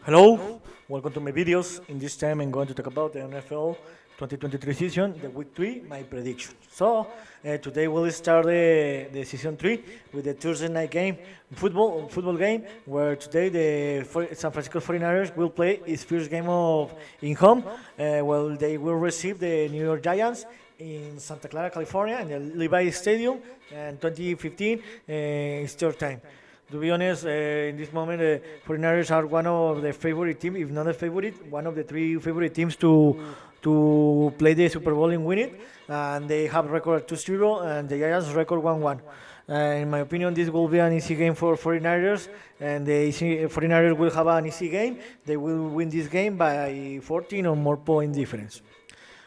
Hello, welcome to my videos. In this time, I'm going to talk about the NFL 2023 season, the week 3, my prediction. Today we'll start the season 3 with the Thursday night game, football game, where today San Francisco 49ers will play its first game of in home. They will receive the New York Giants in Santa Clara, California, in the Levi Stadium, and 2015 Easter time. To be honest, in this moment, the 49ers are one of the favorite teams, if not the favorite, one of the three favorite teams to play the Super Bowl and win it. And they have record 2-0 and the Giants record 1-1. In my opinion, this will be an easy game for 49ers, and the 49ers will have an easy game. They will win this game by 14 or more point difference.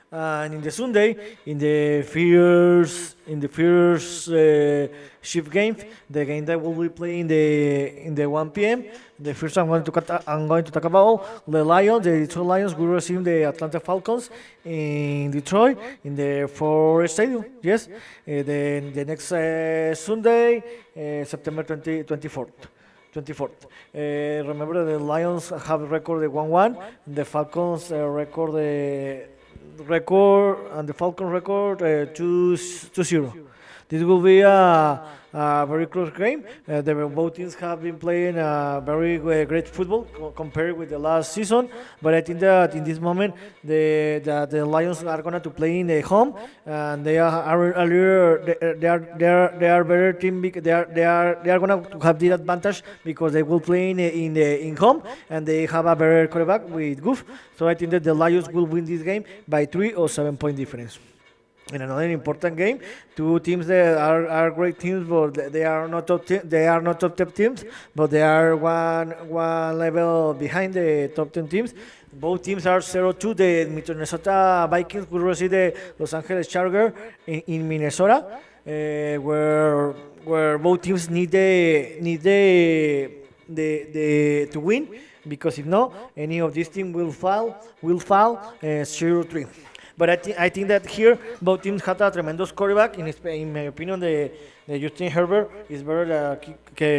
And in the Sunday, in the first shift game, the game that will be playing in the 1 p.m. The first I'm going to talk about the Detroit Lions will receive the Atlanta Falcons in Detroit in the Ford Stadium. Yes, the next Sunday, September 24th. 24th. Remember, the Lions have recorded 1-1. The Falcons record, and the Falcon record 2-0. This will be a very close game. Both teams have been playing very great football compared with the last season. But I think that in this moment, the Lions are going to play in the home, and they are earlier. They are better team. They are going to have the advantage because they will play in home, and they have a better quarterback with Goof. So I think that the Lions will win this game by 3 or 7 point difference. In another important game, two teams that are great teams, but they are not they are not top teams, but they are one level behind the top 10 teams. Both teams are 0-2. The Minnesota Vikings will receive the Los Angeles Chargers in Minnesota, where both teams need to win, because if not, any of these teams will fall 0-3. But I think that here both teams have a tremendous quarterback. In my opinion, the Justin Herbert is better than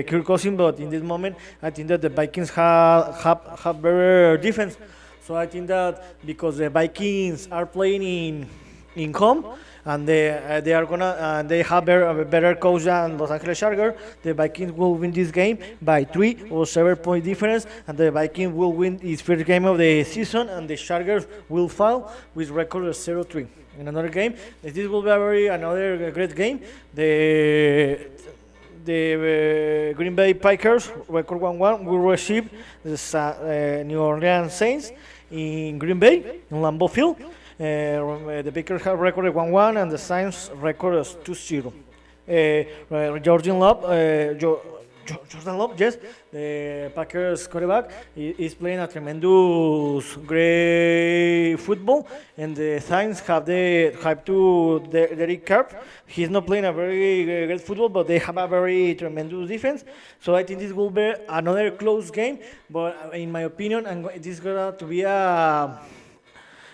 Kirk Cousins. But in this moment, I think that the Vikings have better defense. So I think that because the Vikings are playing in home, and they have a better coach than Los Angeles Chargers, the Vikings will win this game by 3 or 7 point difference, and the Vikings will win its first game of the season, and the Chargers will fall with record of 0-3. In another game, this will be another great game. The Green Bay Packers, record 1-1, will receive the New Orleans Saints in Green Bay, in Lambeau Field. The Packers have recorded 1-1, and the Saints record is 2-0. Jordan Love, yes, the Packers quarterback is playing a tremendous, great football, and the Saints have the hype to Derek Carr. He's not playing a very great football, but they have a very tremendous defense. So I think this will be another close game, but in my opinion, this is going to be a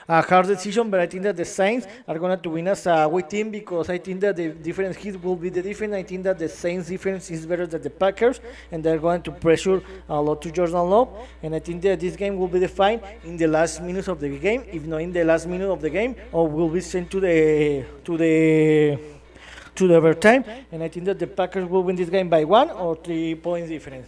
hard decision, but I think that the Saints are going to win as a weak team, because I think that the difference here will be the defense. I think that the Saints defense is better than the Packers, and they're going to pressure a lot to Jordan Love, and I think that this game will be defined in the last minutes of the game, if not in the last minute of the game, or will be sent to the overtime, and I think that the Packers will win this game by 1 or 3 points difference.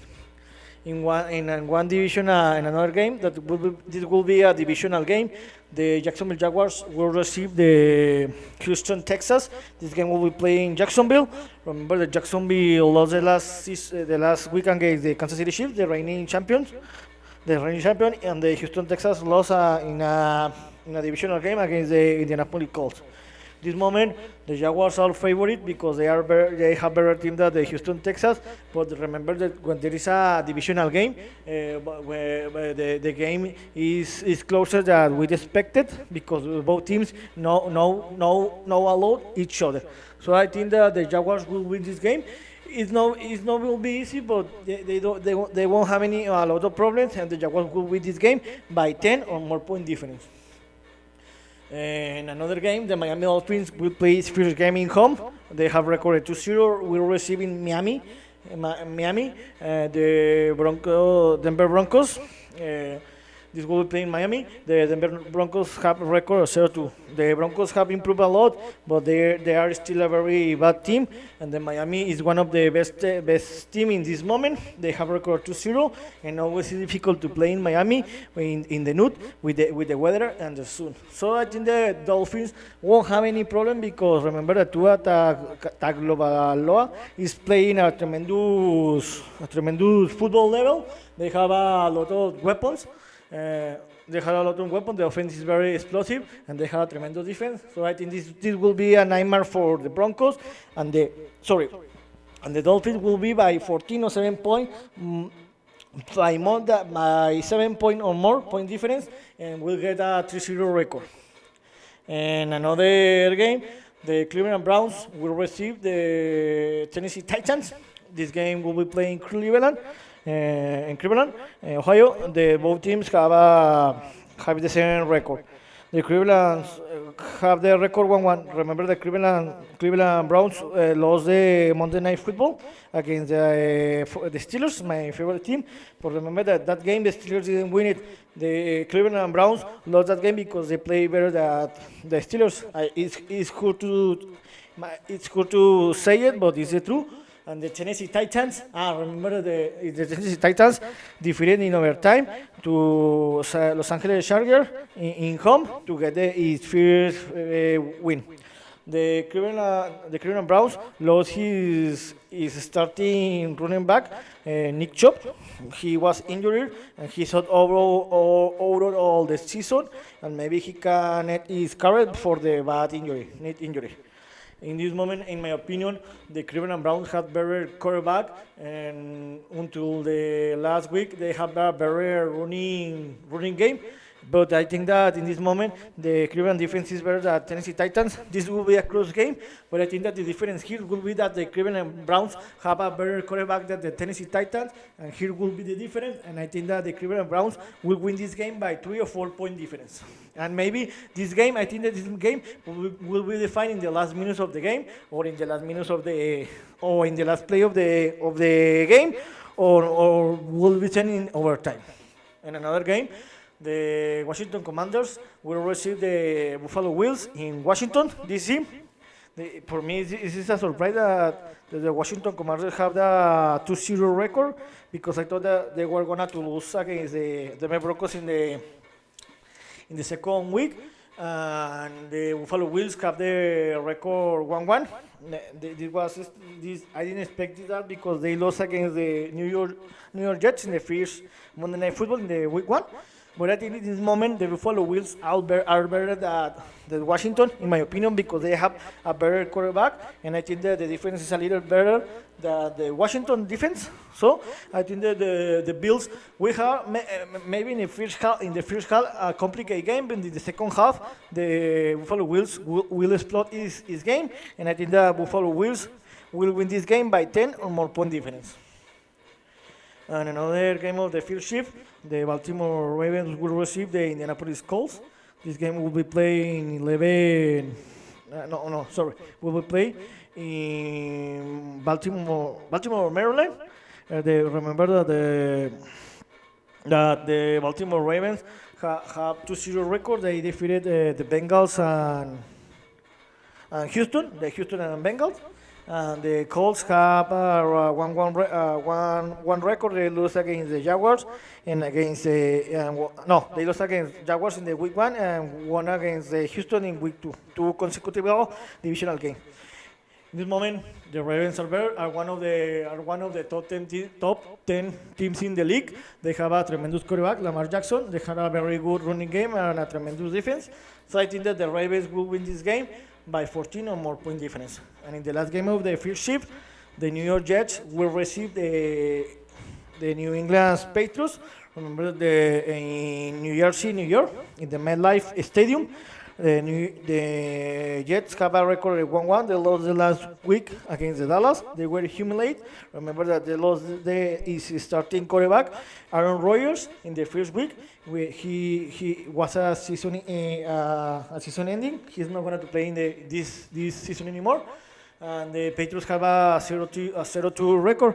In one division, in another game, this will be a divisional game. The Jacksonville Jaguars will receive the Houston Texans. This game will be playing in Jacksonville. Remember that Jacksonville lost the last weekend against the Kansas City Chiefs, the reigning champion, and the Houston Texans lost in a divisional game against the Indianapolis Colts. This moment, the Jaguars are favorite because they have better team than the Houston Texans. But remember that when there is a divisional game, where the game is closer than we expected, because both teams know a lot each other. So I think that the Jaguars will win this game. It's not will be easy, but they won't have a lot of problems, and the Jaguars will win this game by 10 or more point difference. In another game, the Miami Dolphins will play its first game in home. They have recorded 2-0. We're receiving Miami. The Denver Broncos This will be playing Miami. The Denver Broncos have a record of 0-2. The Broncos have improved a lot, but they are still a very bad team. And the Miami is one of the best team in this moment. They have a record 2-0, and always it's difficult to play in Miami in the nude with the weather and the sun. So I think the Dolphins won't have any problem because remember that Tua Tagovailoa is playing at tremendous football level. They have a lot of weapons. They have a lot of weapons. The offense is very explosive, and they have a tremendous defense. So I think this will be a nightmare for the Broncos, and the Dolphins will be by 14 or 7 points, by 7 point or more point difference, and we'll get a 3-0 record. And another game, the Cleveland Browns will receive the Tennessee Titans. This game will be playing in Cleveland, Ohio. Both teams have the same record. The Cleveland have the record 1-1. Remember the Cleveland Browns lost the Monday Night Football against the Steelers, my favorite team. But remember that game the Steelers didn't win it. The Cleveland Browns lost that game because they play better than the Steelers. It's good to say it, but it's the truth. And the Tennessee Titans, remember the Tennessee Titans defeated in overtime to Los Angeles Chargers in home to get its first win. The Cleveland Browns lost his starting running back, Nick Chubb. He was injured and he's out all the season, and maybe he can net his carrot for the knee injury. In this moment, in my opinion, the Cleveland Browns had better quarterback, and until the last week, they have a better running game. But I think that in this moment, the Cleveland defense is better than Tennessee Titans. This will be a close game, but I think that the difference here will be that the Cleveland Browns have a better quarterback than the Tennessee Titans, and here will be the difference. And I think that the Cleveland Browns will win this game by 3 or 4 point difference. And maybe this game, I think that this game will be defined in the last minutes of the game, or in the last minutes or in the last play of the game, or will be sent in overtime. And another game, the Washington Commanders will receive the Buffalo Bills in Washington, D.C. For me, this is a surprise that the Washington Commanders have the 2-0 record, because I thought that they were going to lose against the Broncos in the second week. And the Buffalo Bills have the record 1-1. I didn't expect that because they lost against the New York Jets in the first Monday Night Football in the week 1. But I think in this moment, the Buffalo Bills are better than Washington, in my opinion, because they have a better quarterback, and I think that the defense is a little better than the Washington defense. So I think that the Bills will have maybe in the first half a complicated game, but in the second half, the Buffalo Bills will explode his game, and I think that Buffalo Bills will win this game by 10 or more point difference. And another game of the first shift, the Baltimore Ravens will receive the Indianapolis Colts. This game will be played in 11. Will be played in Baltimore, Maryland. Remember that the Baltimore Ravens have 2-0 record. They defeated the Bengals and Houston, the Houston and Bengals. And the Colts have a 1-1 record. They lose against the Jaguars and against they lost against Jaguars in the week 1 and won against the Houston in week 2. 2 consecutive divisional games. In this moment, the Ravens are one of the top 10 teams in the league. They have a tremendous quarterback, Lamar Jackson. They have a very good running game and a tremendous defense. So I think that the Ravens will win this game by 14 or more point difference. And in the last game of the first shift, the New York Jets will receive the New England Patriots. Remember in New Jersey, New York, in the MetLife Stadium. The Jets have a record of 1-1. They lost the last week against the Dallas. They were humiliated. Remember that they lost his starting quarterback, Aaron Rodgers, in the first week. He was a season ending. He's not going to play in this season anymore. And the Patriots have a 0-2 record.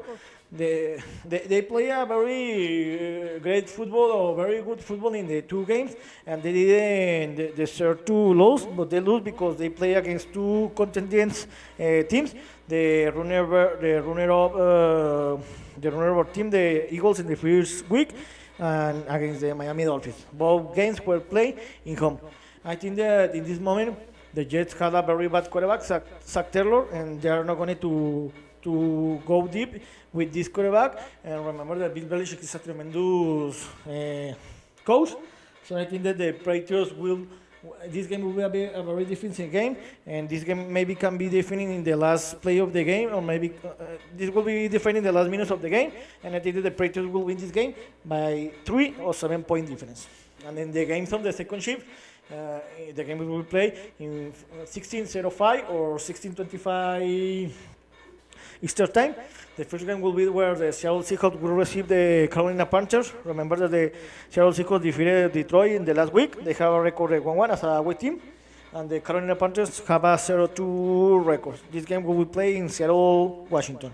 they play a very great football or very good football in the two games, and they didn't deserve to lose, but they lose because they play against two contenders teams. The runner-up team, the Eagles, in the first week, and against the Miami Dolphins. Both games were played in home. I think that in this moment, the Jets had a very bad quarterback, Zach Taylor, and they are not going to go deep with this quarterback. And remember that Bill Belichick is a tremendous coach. So I think that the Patriots will. This game will be a very defensive game, and this game maybe can be defined in the last play of the game, or maybe this will be defined in the last minutes of the game. And I think that the Patriots will win this game by 3 or 7 point difference. And then the games of the second shift, the game will be played in 16:05 or 16:25 Easter time. The first game will be where the Seattle Seahawks will receive the Carolina Panthers. Remember that the Seattle Seahawks defeated Detroit in the last week. They have a record of 1-1 as a away team, and the Carolina Panthers have a 0-2 record. This game will be played in Seattle, Washington.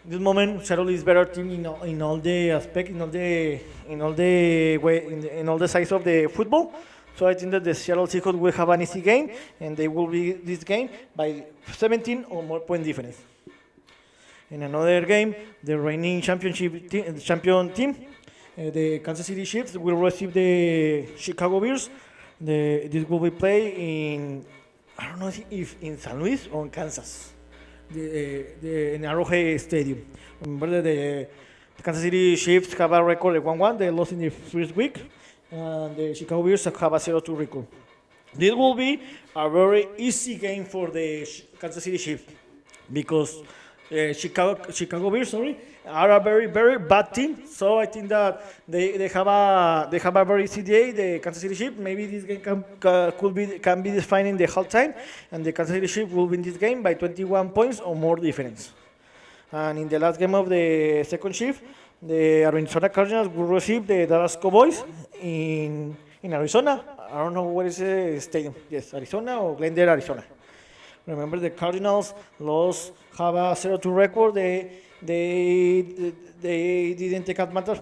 In this moment, Seattle is better team in all the aspects, in all the sides of the football. So I think that the Seattle Seahawks will have an easy game, and they will be this game by 17 or more point difference. In another game, the reigning champion team, the Kansas City Chiefs, will receive the Chicago Bears. This will be played in, I don't know if in San Luis or in Kansas, in Arrowhead Stadium. Remember that the Kansas City Chiefs have a record of 1-1. They lost in the first week, and the Chicago Bears have a 0-2 record. This will be a very easy game for the Kansas City Chiefs because Chicago Bears, are a very very bad team. So I think that they have a very easy day. The Kansas City Chiefs, maybe this game can be defined in the halftime, and the Kansas City Chiefs will win this game by 21 points or more difference. And in the last game of the second shift, the Arizona Cardinals will receive the Dallas Cowboys in Arizona. I don't know what is the stadium. Yes, Arizona or Glendale, Arizona. Remember, the Cardinals have a 0-2 record. They didn't take advantage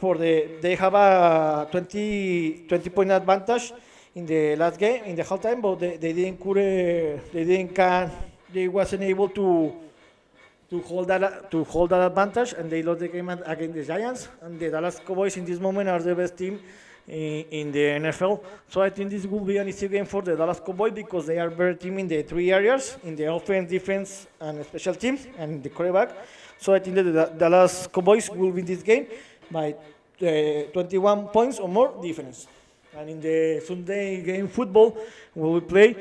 they have a 20 point advantage in the last game in the halftime, but they wasn't able to hold that advantage, and they lost the game against the Giants. And the Dallas Cowboys in this moment are the best team in the NFL. So I think this will be an easy game for the Dallas Cowboys because they are better team in the 3 areas, in the offense, defense, and special teams, and the quarterback. So I think that the Dallas Cowboys will win this game by 21 points or more difference. And in the Sunday game football, we will play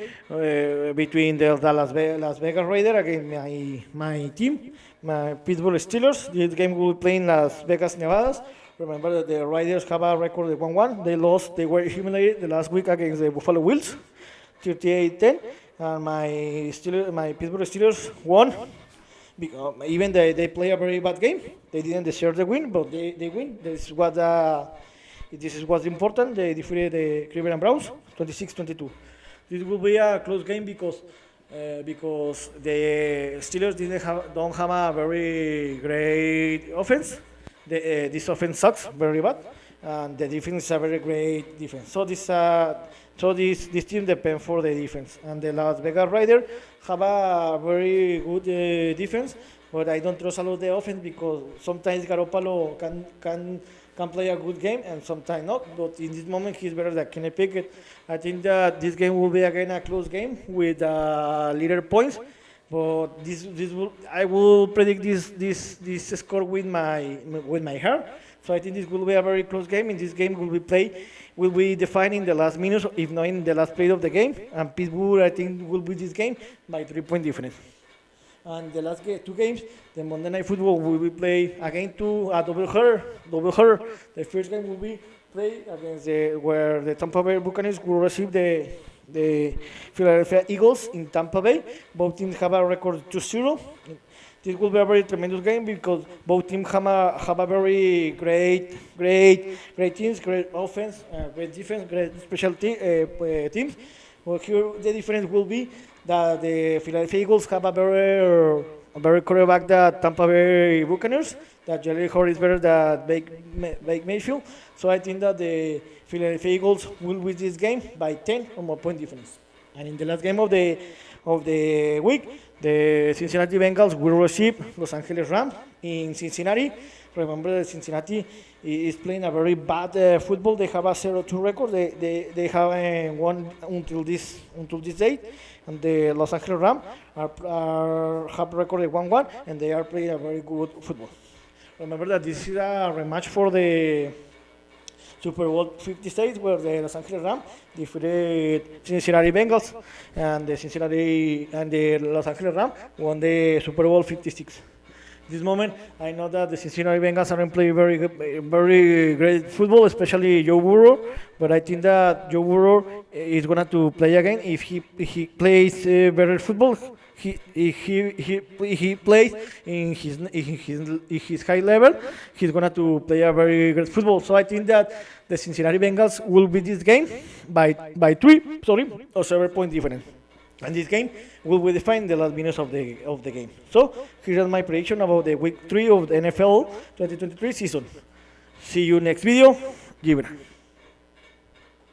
between the Las Vegas Raiders against my team, my Pittsburgh Steelers. This game will be playing in Las Vegas, Nevada. Remember that the Raiders have a record of 1-1. They were humiliated the last week against the Buffalo Bills, 38-10. And my Pittsburgh Steelers won. Even they play a very bad game. They didn't deserve the win, but they win. This is what's important. They defeated the Cleveland Browns, 26-22. This will be a close game because the Steelers don't have a very great offense. This offense sucks very bad, and the defense is a very great defense. So this team depends for the defense, and the Las Vegas Raiders have a very good defense, but I don't trust a lot the offense because sometimes Garoppolo can play a good game and sometimes not. But in this moment, he's better than Kenny Pickett. I think that this game will be again a close game with little points. But I will predict this score with my heart. So I think this will be a very close game. In this game will be defined in the last minutes, if not in the last play of the game. And Pittsburgh, I think, will win this game by 3-point difference. And the last 2 games, the Monday Night Football will be played again to a double header. The first game will be played against where the Tampa Bay Buccaneers will receive the Philadelphia Eagles in Tampa Bay. Both teams have a record 2-0. This will be a very tremendous game because both teams have a very great teams, great offense, great defense, great special teams. Well, here the difference will be that the Philadelphia Eagles have a better quarterback than Tampa Bay Buccaneers. that Jalen Hurts is better than Baker Mayfield. So I think that the Philadelphia Eagles will win this game by 10 or more point difference. And in the last game of the week, the Cincinnati Bengals will receive Los Angeles Rams in Cincinnati. Remember that Cincinnati is playing a very bad football. They have a 0-2 record. They haven't won until this date. And the Los Angeles Rams have recorded 1-1, and they are playing a very good football. Remember that this is a rematch for the Super Bowl 56, where the Los Angeles Rams defeated Cincinnati Bengals, and the Los Angeles Rams won the Super Bowl 56. This moment, I know that the Cincinnati Bengals aren't playing very great football, especially Joe Burrow. But I think that Joe Burrow is going to play again if he plays better football. He plays in his high level. He's going to play a very great football. So I think that the Cincinnati Bengals will win this game by 3, or 7 point difference. And this game will define the last minutes of the game. So here's my prediction about the week 3 of the NFL 2023 season. See you next video. Give it.